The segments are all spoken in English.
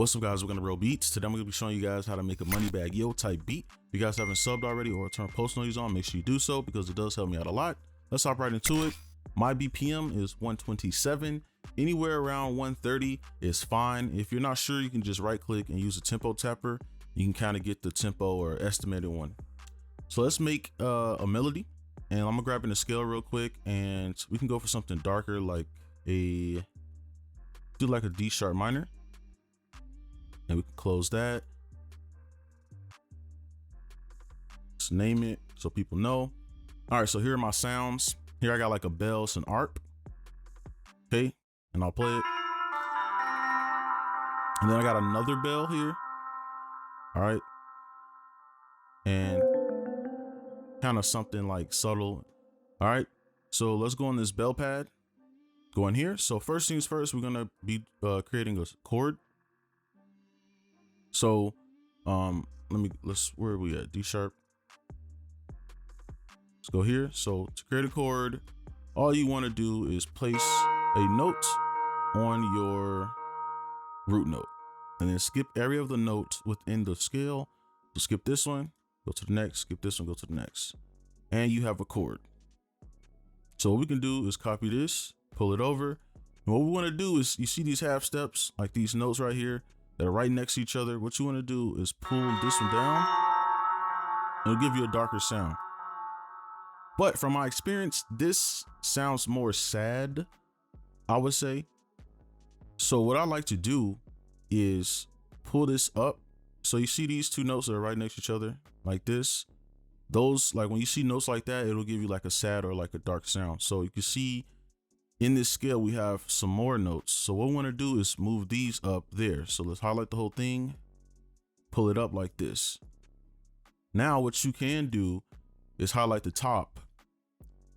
What's up, guys? We're gonna roll beats. Today I'm gonna be showing you guys how to make a Moneybagg Yo type beat. If you guys haven't subbed already or turned post notifications on, make sure you do so because it does help me out a lot. Let's hop right into it. My BPM is 127. Anywhere around 130 is fine. If you're not sure, you can just right click and use a tempo tapper. You can kind of get the tempo or estimated one. So let's make a melody, and I'm gonna grab in the scale real quick, and we can go for something darker, like do like a D sharp minor. And we can close that. Just name it so people know. All right, so here are my sounds. Here I got like a bell, it's an ARP. Okay, and I'll play it. And then I got another bell here. All right. And kind of something like subtle. All right, so let's go on this bell pad. Go in here. So first things first, we're gonna be creating a chord. So where are we at? D sharp. Let's go here. So to create a chord, all you want to do is place a note on your root note and then skip every of the notes within the scale. So skip this one, go to the next, skip this one, go to the next, and you have a chord. So what we can do is copy this, pull it over. And what we want to do is, you see these half steps, like these notes right here that are right next to each other. What you want to do is pull this one down. It'll give you a darker sound. But from my experience, this sounds more sad, I would say. So what I like to do is pull this up. So you see these two notes that are right next to each other, like this. Those, like when you see notes like that, it'll give you like a sad or like a dark sound. So you can see in this scale, we have some more notes. So what we want to do is move these up there. So let's highlight the whole thing, pull it up like this. Now what you can do is highlight the top,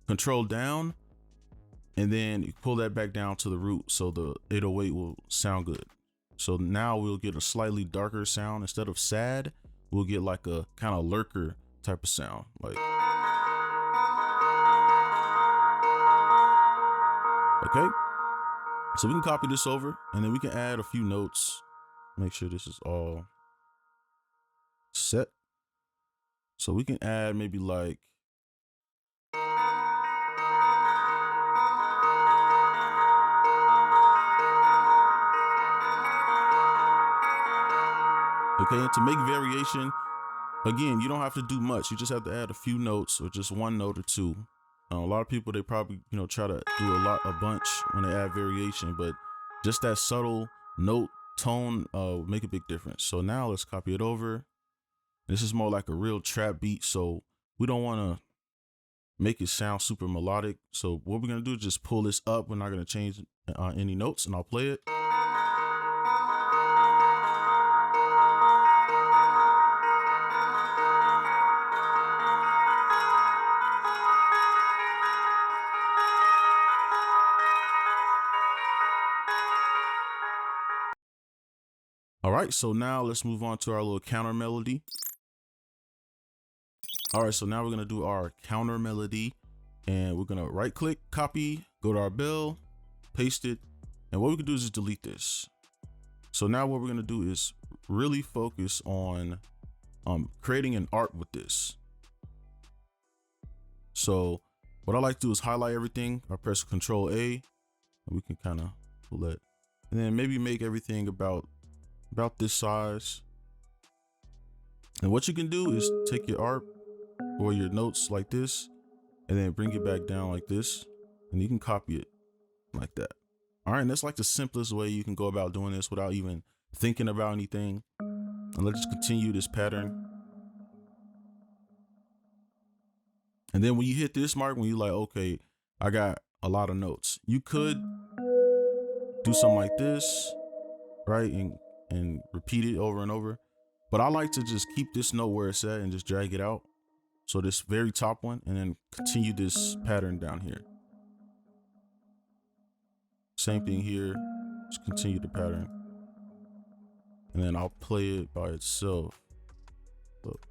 control down, and then you pull that back down to the root so the 808 will sound good. So now we'll get a slightly darker sound. Instead of sad, we'll get like a kind of lurker type of sound, like. Okay, so we can copy this over and then we can add a few notes. Make sure this is all set. So we can add maybe like, okay, and to make variation, again, you don't have to do much. You just have to add a few notes or just one note or two. A lot of people, they probably, try to do a bunch when they add variation, but just that subtle note tone make a big difference. So now let's copy it over. This is more like a real trap beat, so we don't want to make it sound super melodic. So what we're going to do is just pull this up. We're not going to change any notes, and I'll play it. All right, so now let's move on to our little counter melody. All right, so now we're gonna do our counter melody, and we're gonna right click, copy, go to our bell, paste it, and what we can do is just delete this. So now what we're gonna do is really focus on creating an art with this. So what I like to do is highlight everything. I press Control A, and we can kind of pull that, and then maybe make everything about this size. And what you can do is take your ARP or your notes like this and then bring it back down like this, and you can copy it like that. All right, and that's like the simplest way you can go about doing this without even thinking about anything. And let's just continue this pattern. And then when you hit this mark, when you're like, okay, I got a lot of notes, you could do something like this, right? And repeat it over and over. But I like to just keep this note where it's at and just drag it out. So this very top one, and then continue this pattern down here. Same thing here, just continue the pattern. And then I'll play it by itself. Look.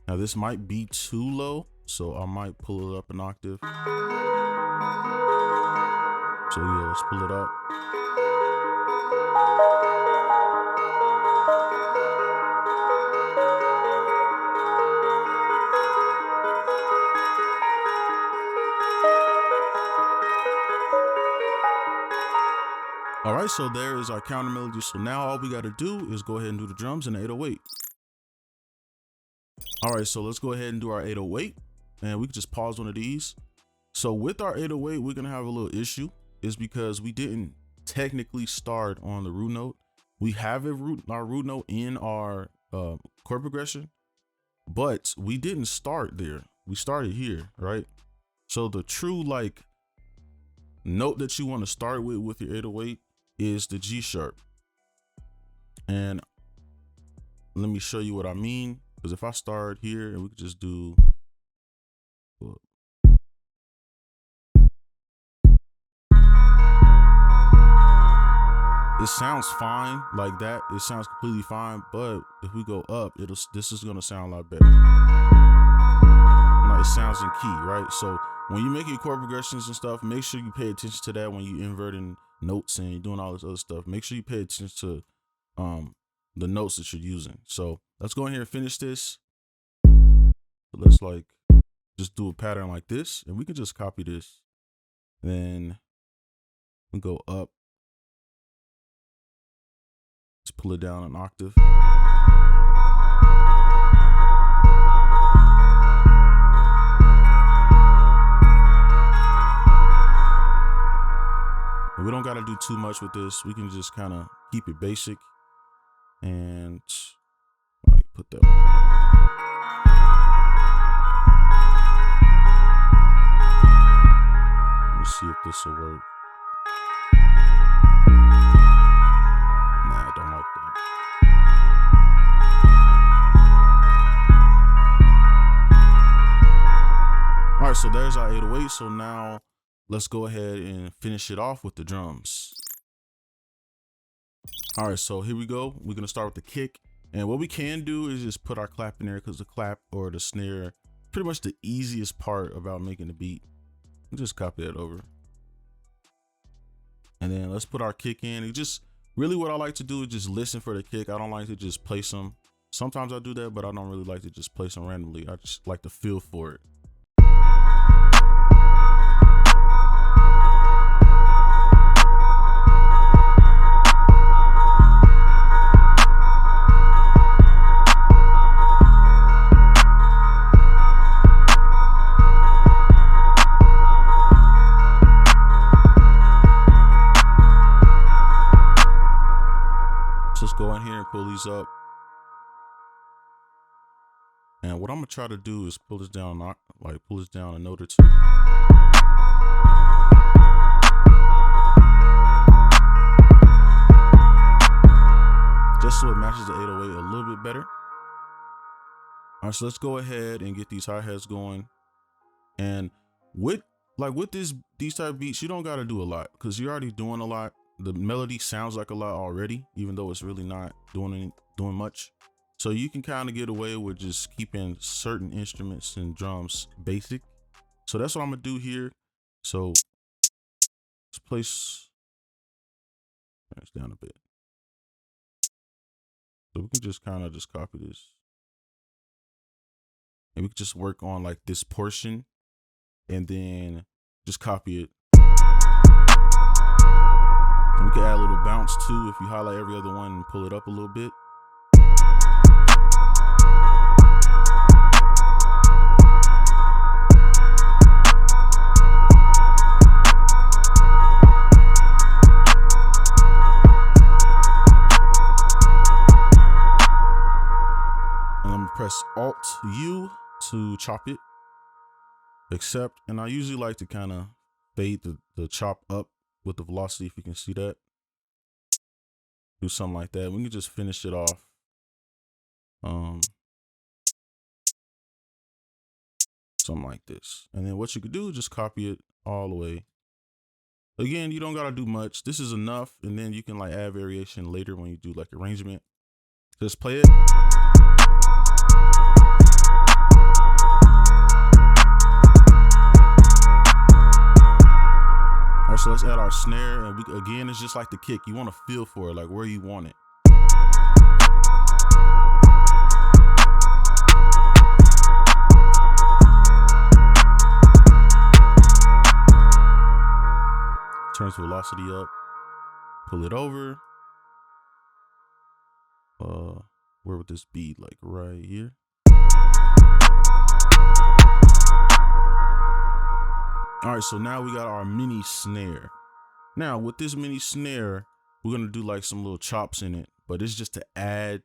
Now this might be too low, so I might pull it up an octave. So yeah, let's pull it up. All right, so there is our counter melody. So now all we got to do is go ahead and do the drums in the 808. All right, so let's go ahead and do our 808, and we can just pause one of these. So with our 808, we're gonna have a little issue, is because we didn't technically start on the root note. We have our root note in our chord progression, but we didn't start there. We started here, right? So the true like note that you want to start with your 808 is the G sharp. And let me show you what I mean, because if I start here and we could just do, it sounds fine like that. It sounds completely fine, but if we go up, this is gonna sound a lot better. Like it sounds in key, right? So when you're making chord progressions and stuff, make sure you pay attention to that when you're inverting notes and you're doing all this other stuff. Make sure you pay attention to the notes that you're using. So let's go in here and finish this. So let's like just do a pattern like this, and we can just copy this. Then we go up. Let's pull it down an octave. We don't got to do too much with this. We can just kind of keep it basic and put that. Let me see if this will work. Nah, I don't like that. All right, so there's our 808. So now let's go ahead and finish it off with the drums. All right, so here we go. We're gonna start with the kick. And what we can do is just put our clap in there, because the clap or the snare, pretty much the easiest part about making the beat. We'll just copy that over. And then let's put our kick in. And just really what I like to do is just listen for the kick. I don't like to just play some. Sometimes I do that, but I don't really like to just play some randomly. I just like to feel for it. Go in here and pull these up, and what I'm gonna try to do is pull this down, pull this down a note or two. Just so it matches the 808 a little bit better. All right, so let's go ahead and get these hi-hats going. And with these type of beats, you don't gotta do a lot, because you're already doing a lot. The melody sounds like a lot already, even though it's really not doing much. So you can kind of get away with just keeping certain instruments and drums basic. So that's what I'm gonna do here. So let's place this down a bit. So we can just kind of just copy this. And we can just work on like this portion and then just copy it. And we can add a little bounce too if you highlight every other one and pull it up a little bit. And I'm gonna press Alt-U to chop it, accept, and I usually like to kind of fade the chop up with the velocity, if you can see that. Do something like that. We can just finish it off. Something like this. And then what you could do is just copy it all the way. Again, you don't gotta do much. This is enough, and then you can like add variation later when you do like arrangement. Just play it. All right, right, so let's add our snare, and again, it's just like the kick. You want to feel for it, like where you want it. Turn the velocity up, pull it over. Where would this be? Like right here. All right, so now we got our mini snare. Now with this mini snare, we're gonna do like some little chops in it, but it's just to add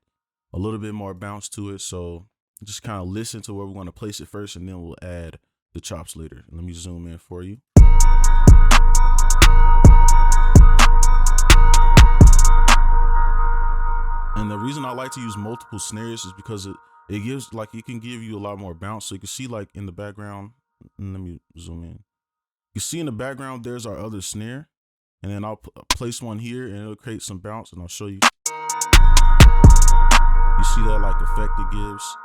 a little bit more bounce to it. So just kind of listen to where we want to place it first, and then we'll add the chops later. Let me zoom in for you. And the reason I like to use multiple snares is because it gives, like, it can give you a lot more bounce. So you can see, like, in the background, let me zoom in. You see in the background, there's our other snare. And then I'll place one here and it'll create some bounce, and I'll show you. You see that, like, effect it gives?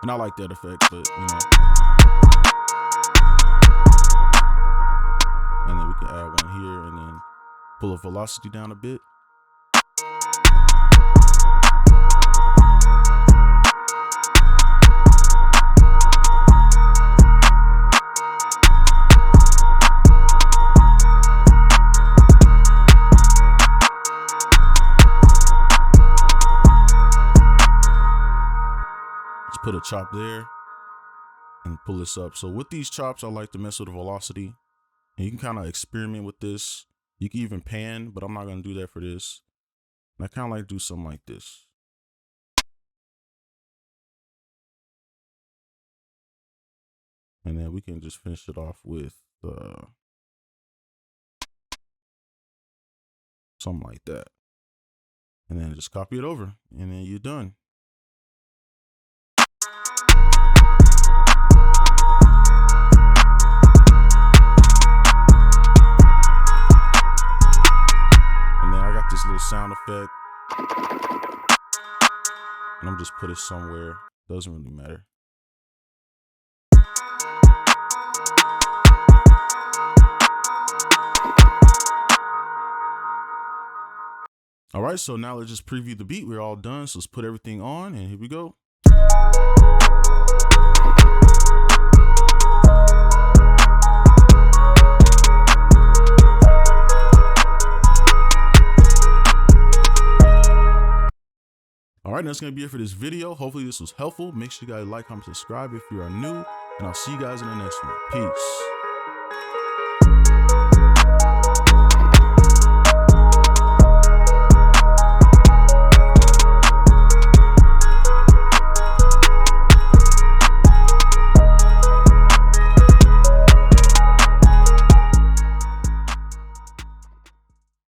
And I like that effect, but, you know. And then we can add one here and then pull the velocity down a bit. Put a chop there and pull this up. So with these chops, I like to mess with the velocity, and you can kind of experiment with this. You can even pan, but I'm not going to do that for this. And I kind of like to do something like this. And then we can just finish it off with something like that. And then just copy it over, and then you're done. This little sound effect, and I'm just put it somewhere, doesn't really matter. All right, so now let's just preview the beat. We're all done, so let's put everything on, and here we go. All right, that's going to be it for this video. Hopefully this was helpful. Make sure you guys like, comment, subscribe if you are new, and I'll see you guys in the next one. Peace.